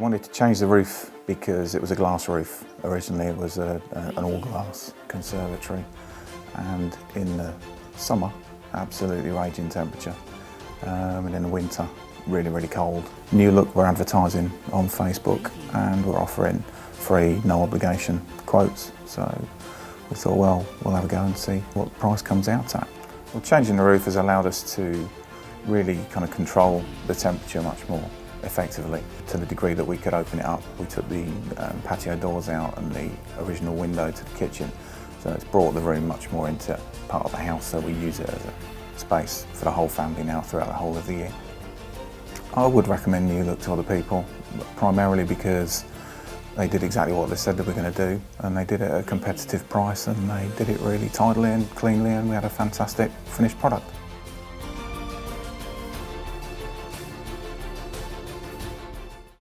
wanted to change the roof because it was a glass roof. Originally it was an all-glass conservatory, and in the summer, absolutely raging temperature, and in the winter, really, really cold. New look, we're advertising on Facebook and we're offering free, no obligation quotes. So we thought, well, we'll have a go and see what the price comes out at. Well, changing the roof has allowed us to really kind of control the temperature much more effectively, to the degree that we could open it up. We took the patio doors out and the original window to the kitchen, so it's brought the room much more into part of the house, so we use it as a space for the whole family now throughout the whole of the year. I would recommend New Look to other people, primarily because they did exactly what they said they were going to do, and they did it at a competitive price, and they did it really tidily and cleanly, and we had a fantastic finished product.